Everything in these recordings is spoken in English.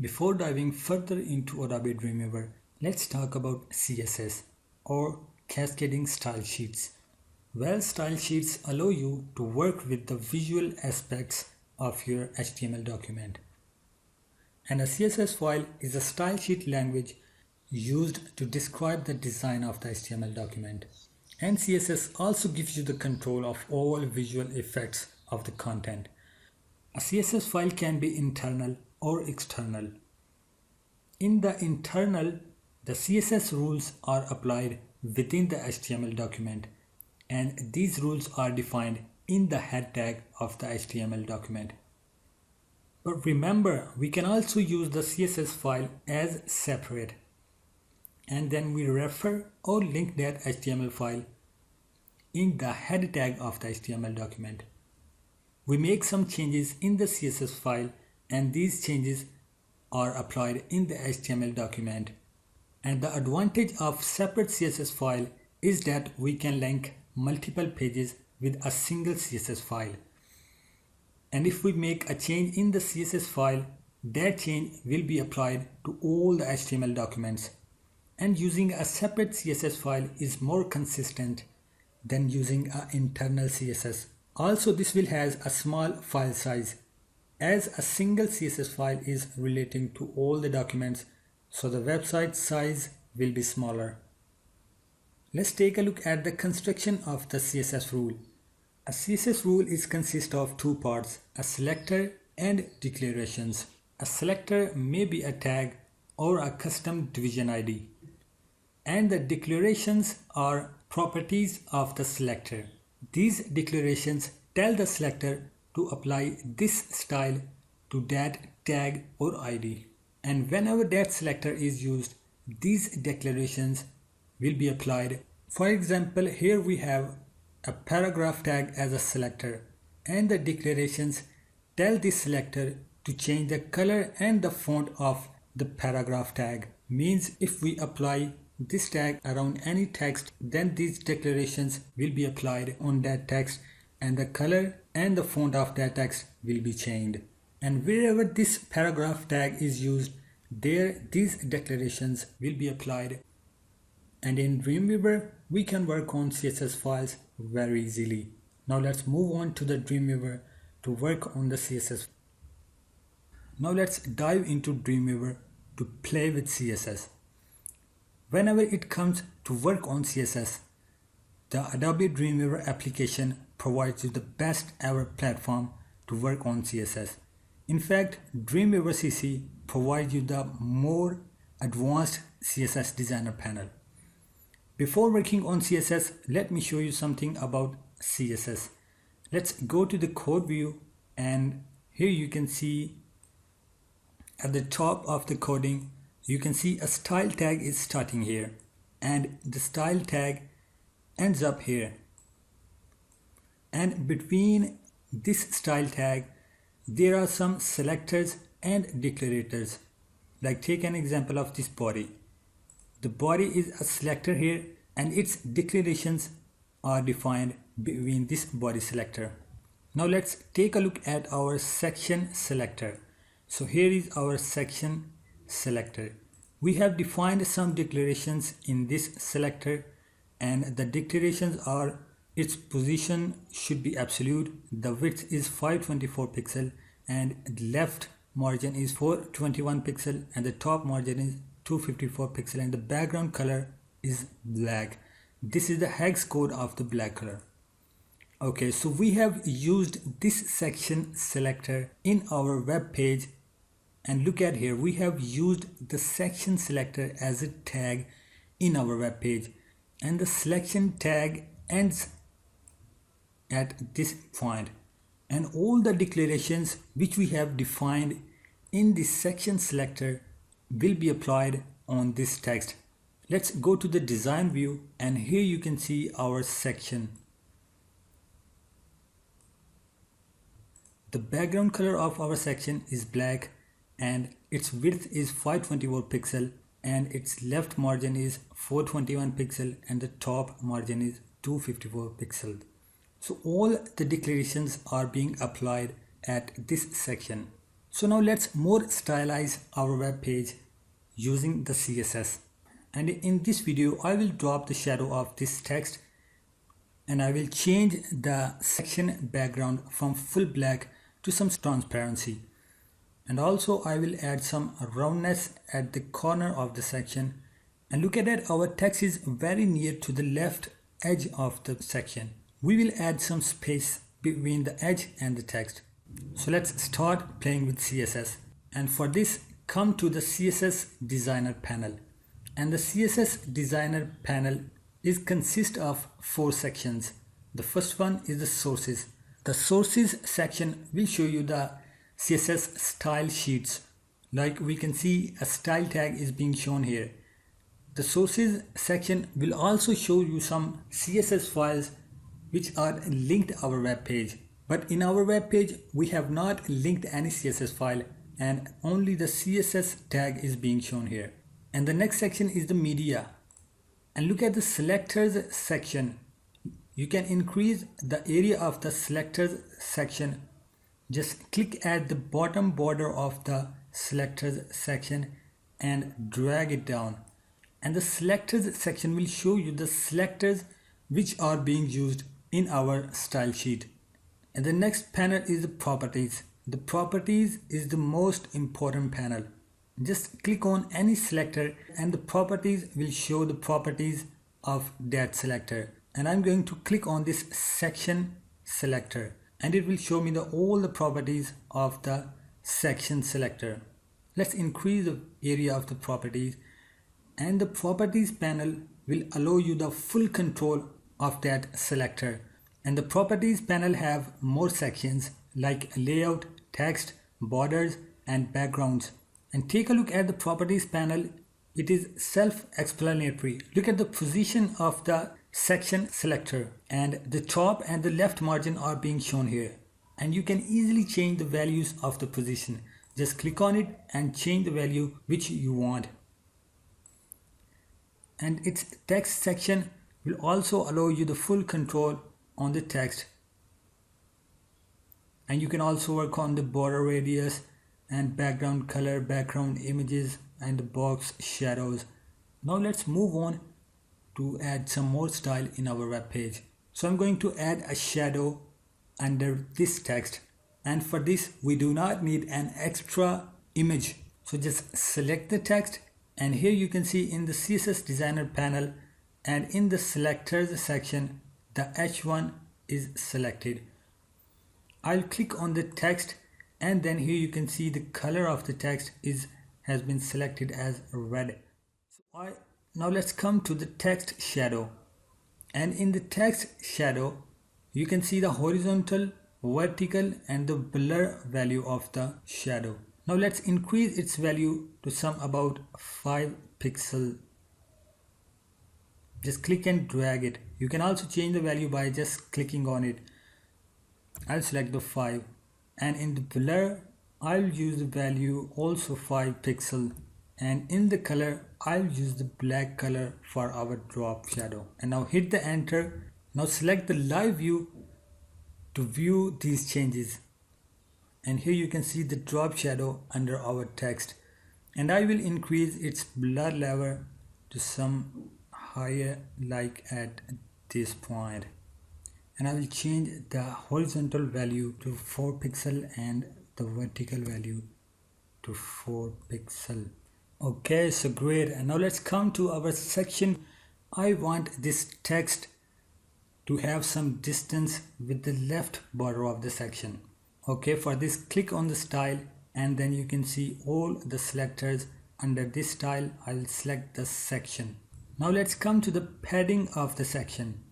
Before diving further into Adobe Dreamweaver, let's talk about CSS or cascading style sheets. Well, style sheets allow you to work with the visual aspects of your HTML document. And a CSS file is a style sheet language used to describe the design of the HTML document. And CSS also gives you the control of all visual effects of the content. A CSS file can be internal or external. In the internal, the CSS rules are applied within the HTML document, and these rules are defined in the head tag of the HTML document. But remember, we can also use the CSS file as separate, and then we refer or link that HTML file in the head tag of the HTML document. We make some changes in the CSS file, and these changes are applied in the HTML document. And the advantage of separate CSS file is that we can link multiple pages with a single CSS file. And if we make a change in the CSS file, that change will be applied to all the HTML documents. And using a separate CSS file is more consistent than using an internal CSS. Also, this will has a small file size, as a single CSS file is relating to all the documents, so the website size will be smaller. Let's take a look at the construction of the CSS rule. A CSS rule is consist of two parts, a selector and declarations. A selector may be a tag or a custom division ID. And the declarations are properties of the selector. These declarations tell the selector to apply this style to that tag or ID. And whenever that selector is used, these declarations will be applied. For example, here we have a paragraph tag as a selector, and the declarations tell the selector to change the color and the font of the paragraph tag. Means if we apply this tag around any text, then these declarations will be applied on that text, and the color and the font of that text will be changed. And wherever this paragraph tag is used, there these declarations will be applied. And in Dreamweaver, we can work on CSS files very easily. Now let's move on to the Dreamweaver to work on the CSS. Now let's dive into Dreamweaver to play with CSS. Whenever it comes to work on CSS, the Adobe Dreamweaver application provides you the best ever platform to work on CSS. In fact, Dreamweaver CC provides you the more advanced CSS designer panel. Before working on CSS, let me show you something about CSS. Let's go to the code view, and here you can see at the top of the coding, you can see a style tag is starting here, and the style tag ends up here. And between this style tag, there are some selectors and declarators. Like take an example of this body. The body is a selector here, and its declarations are defined between this body selector. Now let's take a look at our section selector. So here is our section selector. We have defined some declarations in this selector, and the declarations are its position should be absolute, the width is 524 pixel, and the left margin is 421 pixel, and the top margin is 254 pixel, and the background color is black. This is the hex code of the black color. Okay, so we have used this section selector in our web page, and look at here, we have used the section selector as a tag in our web page, and the selection tag ends at this point, and all the declarations which we have defined in the section selector will be applied on this text. Let's go to the design view, and here you can see our section. The background color of our section is black, and its width is 524 pixel, and its left margin is 421 pixel, and the top margin is 254 pixel. So all the declarations are being applied at this section. So now let's more stylize our web page using the CSS. And in this video, I will drop the shadow of this text and I will change the section background from full black to some transparency. And also I will add some roundness at the corner of the section. And look at that, our text is very near to the left edge of the section. We will add some space between the edge and the text. So let's start playing with CSS. And for this, come to the CSS designer panel. And the CSS designer panel consists of 4 sections. The first one is the sources. The sources section will show you the CSS style sheets. Like we can see, a style tag is being shown here. The sources section will also show you some CSS files which are linked to our web page. But in our web page, we have not linked any CSS file and only the CSS tag is being shown here. And the next section is the media. And look at the selectors section. You can increase the area of the selectors section. Just click at the bottom border of the selectors section and drag it down. And the selectors section will show you the selectors which are being used in our style sheet. And the next panel is the properties. The properties is the most important panel. Just click on any selector and the properties will show the properties of that selector. And I'm going to click on this section selector and it will show me all the properties of the section selector. Let's increase the area of the properties, and the properties panel will allow you the full control of that selector. And the properties panel have more sections like layout, text, borders and backgrounds. And take a look at the properties panel. It is self-explanatory. Look at the position of the section selector and the top and the left margin are being shown here. And you can easily change the values of the position. Just click on it and change the value which you want. And its text section will also allow you the full control on the text. And you can also work on the border radius and background color, background images and the box shadows. Now let's move on to add some more style in our web page. So I'm going to add a shadow under this text, and for this we do not need an extra image. So just select the text, and here you can see in the CSS designer panel and in the selectors section the H1 is selected. I'll click on the text and then here you can see the color of the text has been selected as red. So now let's come to the text shadow, and in the text shadow you can see the horizontal, vertical and the blur value of the shadow. Now let's increase its value to some about 5 pixels. Just click and drag it. You can also change the value by just clicking on it. I'll select the 5. And in the blur, I'll use the value also 5 pixels. And in the color, I'll use the black color for our drop shadow. And now hit the enter. Now select the live view to view these changes. And here you can see the drop shadow under our text. And I will increase its blur level to some higher, like at this point. And I will change the horizontal value to 4 pixels and the vertical value to 4 pixels. Okay, so great. And now let's come to our section. I want this text to have some distance with the left border of the section. Okay, for this click on the style and then you can see all the selectors. Under this style, I'll select the section. Now let's come to the padding of the section.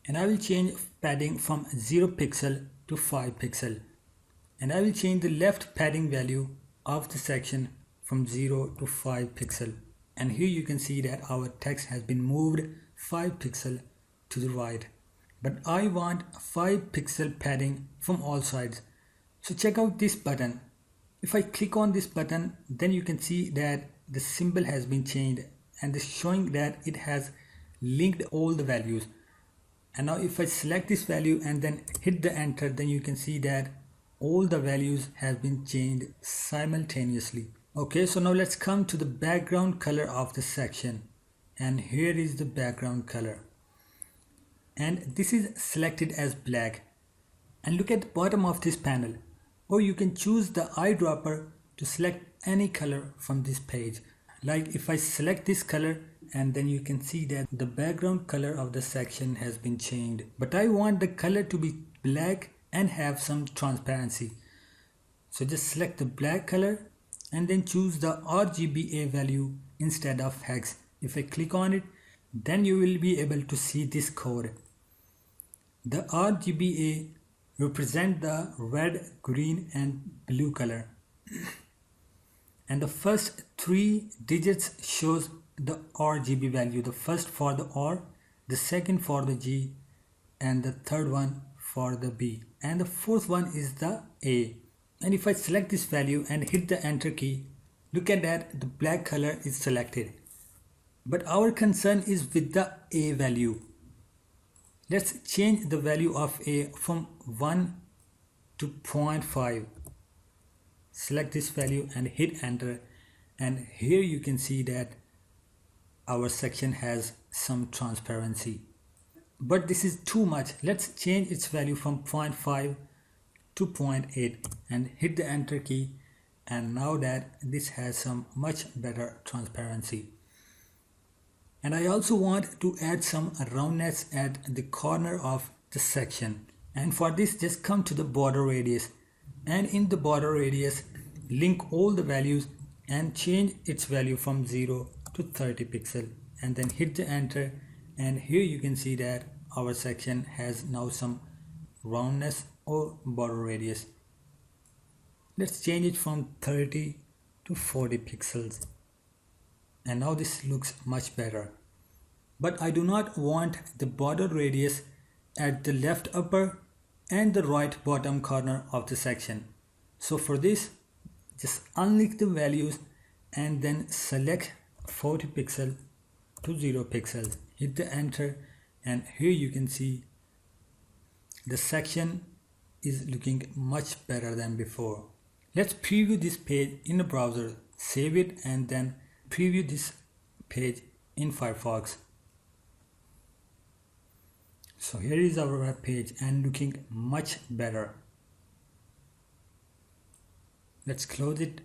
And I will change padding from 0 pixel to 5 pixel. And I will change the left padding value of the section from 0 to 5 pixel. And here you can see that our text has been moved 5 pixel to the right. But I want 5 pixel padding from all sides. So check out this button. If I click on this button, then you can see that the symbol has been changed and it's showing that it has linked all the values. And now if I select this value and then hit the enter, then you can see that all the values have been changed simultaneously. Okay, so now let's come to the background color of the section, and here is the background color, and this is selected as black. And look at the bottom of this panel, or you can choose the eyedropper to select any color from this page. Like if I select this color, and then you can see that the background color of the section has been changed, but I want the color to be black and have some transparency. So just select the black color and then choose the RGBA value instead of hex. If I click on it, then you will be able to see this code. The RGBA represent the red, green and blue color. And the first 3 digits shows the RGB value. The first for the R, the second for the G, and the third one for the B. And the fourth one is the A. And if I select this value and hit the enter key, look at that, the black color is selected. But our concern is with the A value. Let's change the value of A from 1 to 0.5. Select this value and hit enter, and here you can see that our section has some transparency. But this is too much. Let's change its value from 0.5 to 0.8 and hit the enter key, and now that this has some much better transparency. And I also want to add some roundness at the corner of the section, and for this just come to the border radius, and in the border radius link all the values and change its value from 0 to 30 pixel, and then hit the enter, and here you can see that our section has now some roundness or border radius. Let's change it from 30 to 40 pixels, and now this looks much better. But I do not want the border radius at the left upper and the right bottom corner of the section. So for this, just unlink the values and then select 40 pixel to 0 pixels. Hit the enter, and here you can see the section is looking much better than before. Let's preview this page in a browser, save it, and then preview this page in Firefox. So here is our web page and looking much better. Let's close it.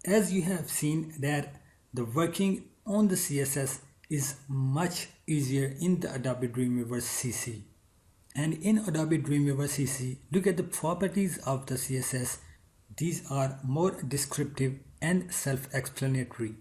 As you have seen that the working on the CSS is much easier in the Adobe Dreamweaver CC. And in Adobe Dreamweaver CC, look at the properties of the CSS. These are more descriptive and self-explanatory.